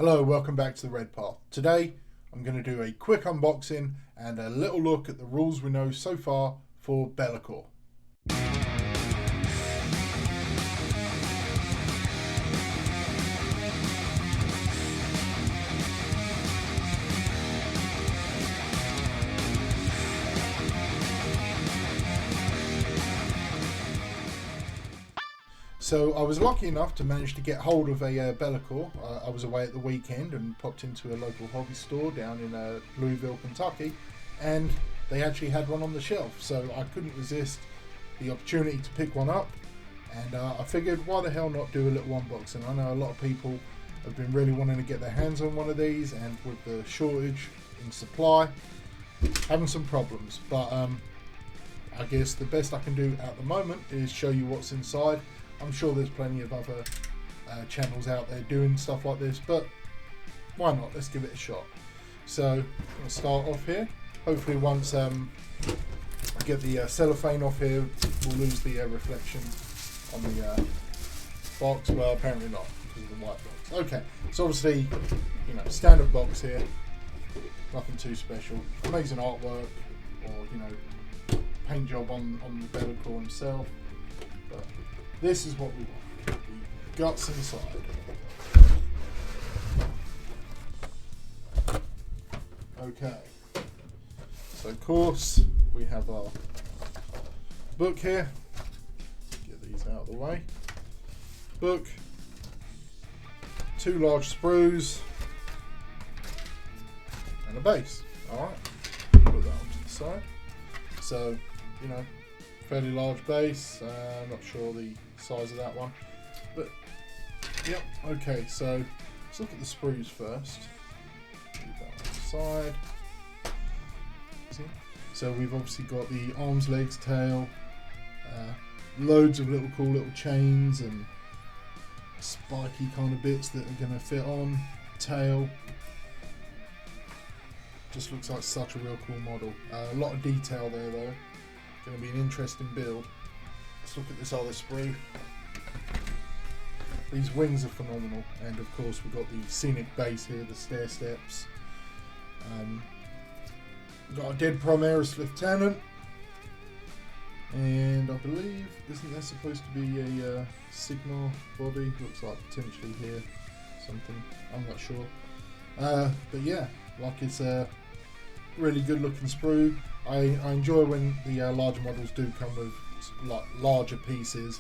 Hello, welcome back to the Red Path. Today I'm going to do a quick unboxing and a little look at the rules we know so far for lakor. So I was lucky enough to manage to get hold of a lakor. I was away at the weekend and popped into a local hobby store down in Louisville, Kentucky, and they actually had one on the shelf. So I couldn't resist the opportunity to pick one up, and I figured why the hell not do a little unboxing. I know a lot of people have been really wanting to get their hands on one of these, and with the shortage in supply, having some problems. But I guess the best I can do at the moment is show you what's inside. I'm sure there's plenty of other channels out there doing stuff like this, but why not? Let's give it a shot. So I'll start off here. Hopefully once I get the cellophane off here, we'll lose the reflection on the box. Well, apparently not, because of the white box. Okay, so obviously, you know, standard box here, nothing too special. Amazing artwork, or, you know, paint job on the lakor himself. But this is what we want, the guts inside. Okay, so of course we have our book here. Get these out of the way. Book, two large sprues, and a base. Alright, put that onto the side. So, you know, fairly large base, not sure the size of that one, but yep. Okay, so let's look at the sprues first. Leave that on the side. See? So we've obviously got the arms, legs, tail, loads of cool little chains and spiky kind of bits that are going to fit on. Tail. Just looks like such a real cool model. A lot of detail there though. Going to be an interesting build. Let's look at this other sprue. These wings are phenomenal, and of course we've got the scenic base here, the stair steps. We've got a dead Primaris Lieutenant, and I believe, isn't there supposed to be a Sigma body? Looks like potentially here something, I'm not sure. But yeah, like it's a really good looking sprue. I enjoy when the larger models do come with like larger pieces.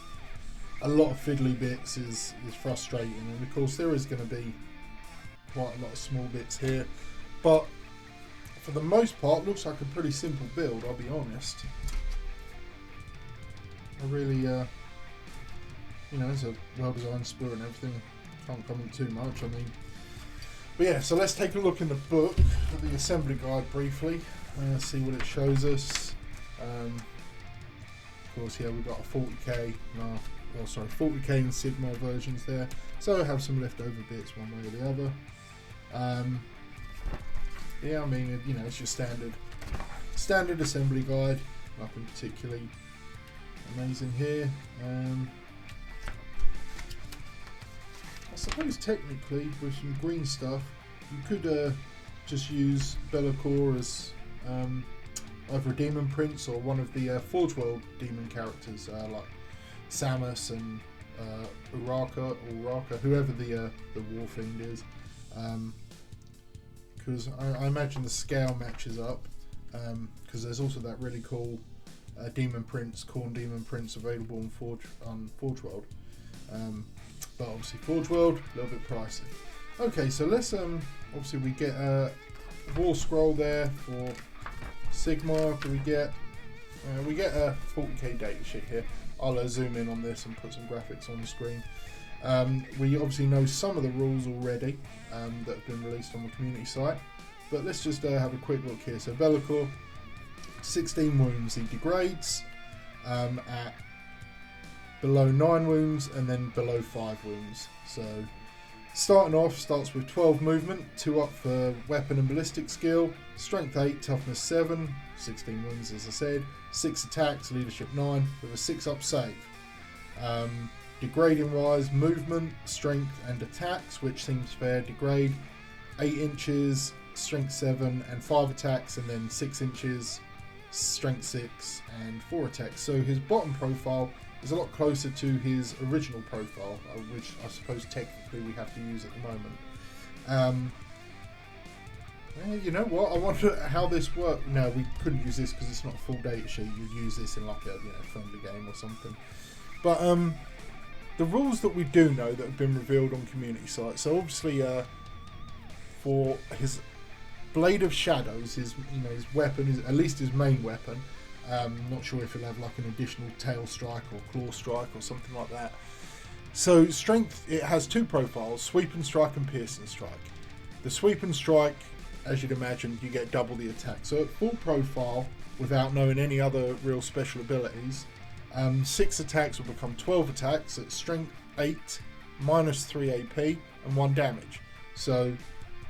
A lot of fiddly bits is frustrating, and of course there is going to be quite a lot of small bits here, but for the most part looks like a pretty simple build, I'll be honest. I really, you know, it's a well designed sprue and everything, can't comment too much, I mean. But yeah, so let's take a look in the book at the assembly guide briefly. See what it shows us. Of course, yeah, we've got a 40k, 40k and Sigma versions there, so I have some leftover bits one way or the other. Yeah, I mean, you know, it's your standard assembly guide, nothing particularly amazing here. I suppose technically with some green stuff, you could just use lakor as either a demon prince or one of the Forge World demon characters, like Samus and Uraka, whoever the war fiend is, because I imagine the scale matches up, because there's also that really cool demon prince, Khorne demon prince, available on Forge World, but obviously Forge World a little bit pricey. Okay, so let's obviously we get a war scroll there for Sigma. We get a 40k datasheet here. I'll zoom in on this and put some graphics on the screen. We obviously know some of the rules already that have been released on the community site, but let's just have a quick look here. So lakor, 16 wounds, he degrades at below 9 wounds and then below 5 wounds. So starting off, starts with 12 movement, 2 up for weapon and ballistic skill, strength 8, toughness 7, 16 wounds as I said, 6 attacks, leadership 9, with a 6 up save. Degrading wise, movement, strength and attacks, which seems fair. Degrade 8 inches, strength 7 and 5 attacks, and then 6 inches, strength 6 and 4 attacks. So his bottom profile is a lot closer to his original profile, which I suppose technically we have to use at the moment. You know what? I wonder how this worked. No, we couldn't use this because it's not a full data sheet. You'd use this in like a friendly game or something. But the rules that we do know that have been revealed on community sites. So obviously, for his Blade of Shadows, his weapon is at least his main weapon. Not sure if he'll have like an additional tail strike or claw strike or something like that. So strength, it has 2 profiles: sweep and strike and pierce and strike. The sweep and strike, as you'd imagine, you get double the attack. So at full profile, without knowing any other real special abilities, 6 attacks will become 12 attacks at strength 8, minus 3 AP and 1 damage. So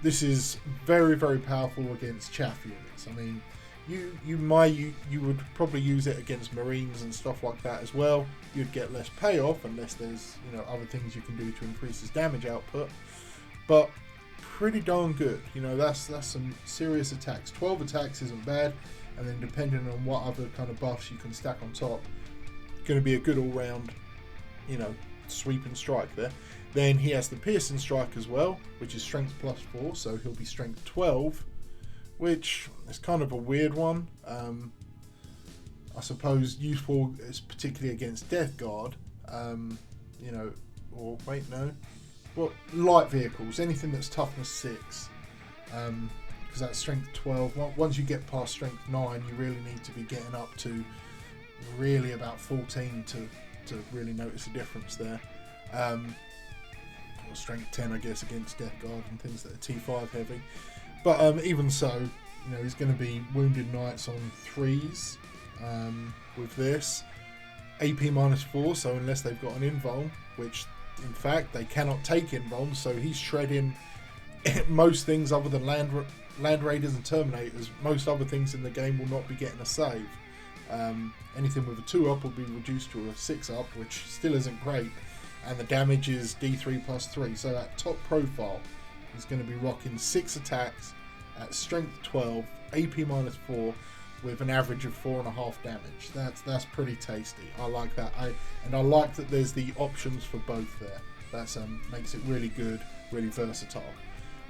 this is very, very powerful against chaff units. I mean, you would probably use it against Marines and stuff like that as well. You'd get less payoff unless there's other things you can do to increase his damage output. But pretty darn good. That's some serious attacks. 12 attacks isn't bad, and then depending on what other kind of buffs you can stack on top, going to be a good all-round sweep and strike there. Then he has the piercing strike as well, which is strength plus 4, so he'll be strength 12, which is kind of a weird one. I suppose useful is particularly against Death Guard, or wait, no. Well, light vehicles, anything that's toughness 6, because that's strength 12. Once you get past strength 9, you really need to be getting up to really about 14 to really notice a difference there. Or strength 10, I guess, against Death Guard and things that are T5 heavy. But even so, he's going to be Wounded Knights on 3s with this. AP minus 4, so unless they've got an invuln, which in fact they cannot take invulns, so he's shredding most things other than land raiders and terminators. Most other things in the game will not be getting a save. Anything with a 2 up will be reduced to a 6 up, which still isn't great, and the damage is D3 plus 3. So at top profile, he's going to be rocking 6 attacks at strength 12, AP minus 4, with an average of 4.5 damage. That's pretty tasty. I like that. I like that there's the options for both there. That's makes it really good, really versatile.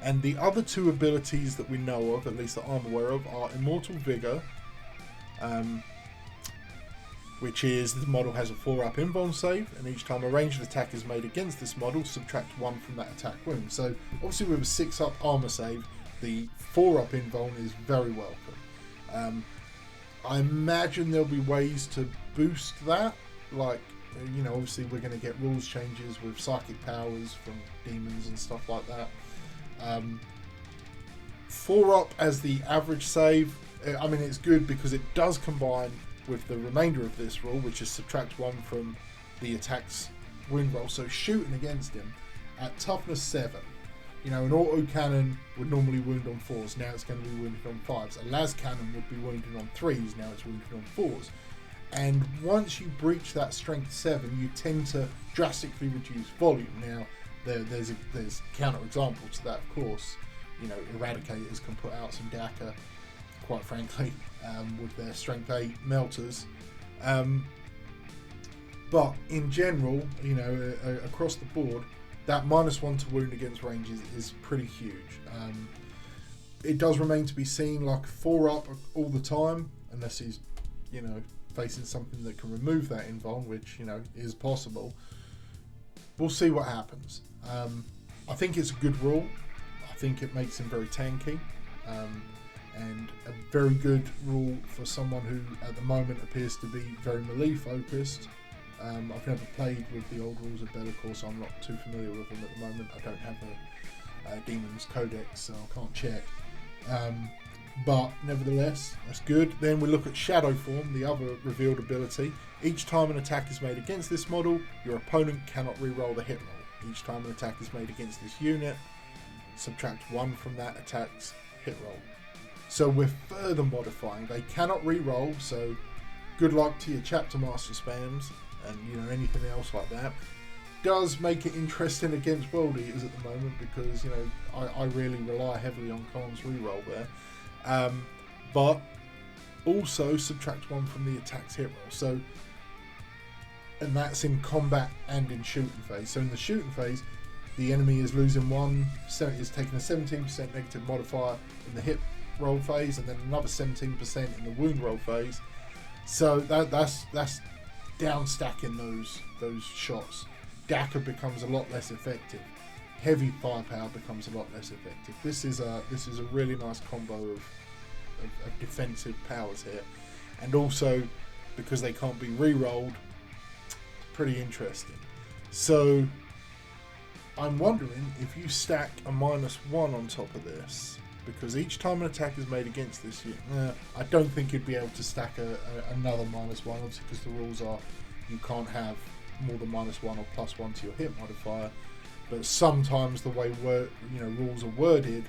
And the other 2 abilities that we know of, at least that I'm aware of, are Immortal Vigor, which is the model has a 4-up invuln save, and each time a ranged attack is made against this model, subtract 1 from that attack wound. So obviously with a 6-up armor save, the 4-up invuln is very welcome. I imagine there'll be ways to boost that, like, obviously we're going to get rules changes with psychic powers from demons and stuff like that. 4-up as the average save, I mean, it's good because it does combine with the remainder of this rule, which is subtract 1 from the attack's wound roll. So shooting against him at toughness 7, an auto cannon would normally wound on 4s, now it's going to be wounded on 5s. A las cannon would be wounded on 3s, now it's wounded on 4s. And once you breach that strength 7, you tend to drastically reduce volume. Now, there's counter-examples to that, of course. Eradicators can put out some DACA, quite frankly, with their strength 8 melters. But in general, across the board, that -1 to wound against range is pretty huge. It does remain to be seen, like 4-up all the time, unless he's, facing something that can remove that invuln, which, is possible. We'll see what happens. I think it's a good rule. I think it makes him very tanky. And a very good rule for someone who at the moment appears to be very melee focused. I've never played with the old rules of Bellicor, so I'm not too familiar with them at the moment. I don't have a Demon's Codex, so I can't check. But nevertheless, that's good. Then we look at Shadow Form, the other revealed ability. Each time an attack is made against this model, your opponent cannot re-roll the hit roll. Each time an attack is made against this unit, subtract 1 from that attack's hit roll. So we're further modifying. They cannot re-roll, so good luck to your Chapter Master spams and anything else like that. does make it interesting against World Eaters at the moment, because, you know, I really rely heavily on Khorne's reroll there. But also subtract 1 from the attack's hit roll. So, and that's in combat and in shooting phase. So in the shooting phase, the enemy is losing 1, is taking a 17% negative modifier in the hit roll phase, and then another 17% in the wound roll phase. So that's down stacking those shots. Daka becomes a lot less effective. Heavy firepower becomes a lot less effective. This is a really nice combo of defensive powers here, and also because they can't be re-rolled, pretty interesting. So I'm wondering if you stack a -1 on top of this, because each time an attack is made against this, I don't think you'd be able to stack another -1, obviously, because the rules are you can't have more than -1 or +1 to your hit modifier. But sometimes the way rules are worded,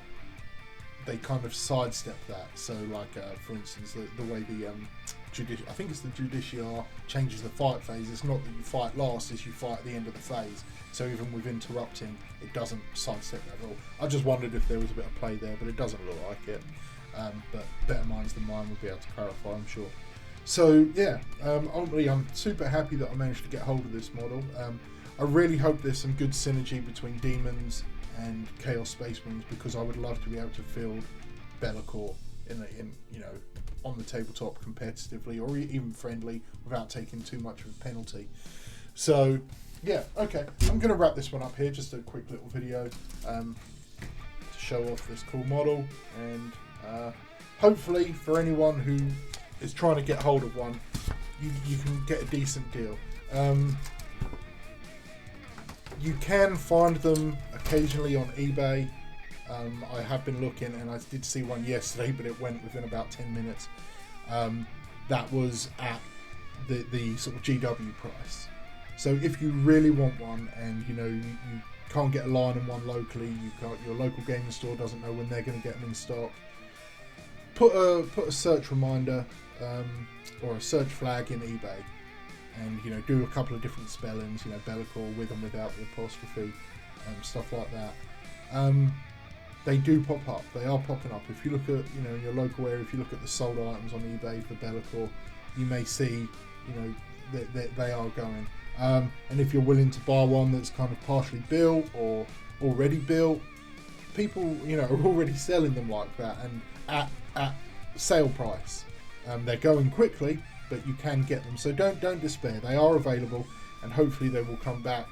they kind of sidestep that. So, like for instance, the way the I think it's the Judiciar changes the fight phase. It's not that you fight last; it's you fight at the end of the phase. So even with interrupting, it doesn't sidestep that rule. I just wondered if there was a bit of play there, but it doesn't look like it. But better minds than mine will be able to clarify, I'm sure. So yeah, ultimately I'm super happy that I managed to get hold of this model. I really hope there's some good synergy between Demons and Chaos Space Marines, because I would love to be able to field Be'lakor in on the tabletop competitively, or even friendly, without taking too much of a penalty. So yeah, okay, I'm going to wrap this one up here, just a quick little video to show off this cool model, and hopefully for anyone who is trying to get hold of one, you can get a decent deal. You can find them occasionally on eBay. I have been looking, and I did see one yesterday, but it went within about 10 minutes. That was at the sort of GW price. So if you really want one, and you can't get a line on one locally, your local gaming store doesn't know when they're going to get them in stock, put a search reminder or a search flag in eBay, and do a couple of different spellings, Be'lakor with and without the apostrophe, stuff like that. They do pop up. They are popping up. If you look at in your local area, if you look at the sold items on eBay for Be'lakor, you may see that they are going. And if you're willing to buy one that's kind of partially built or already built, people are already selling them like that, and at sale price. They're going quickly, but you can get them. So don't despair. They are available, and hopefully they will come back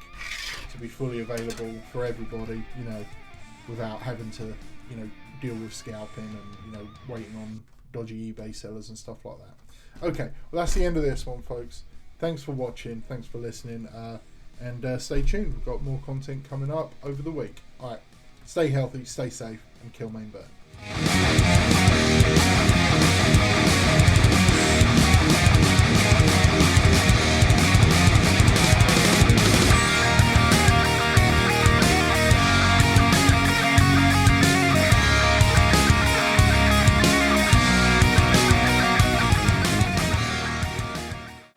to be fully available for everybody, without having to deal with scalping and waiting on dodgy eBay sellers and stuff like that. Okay, well, that's the end of this one, folks. Thanks for watching, thanks for listening, and stay tuned. We've got more content coming up over the week. Alright, stay healthy, stay safe, and kill main bird.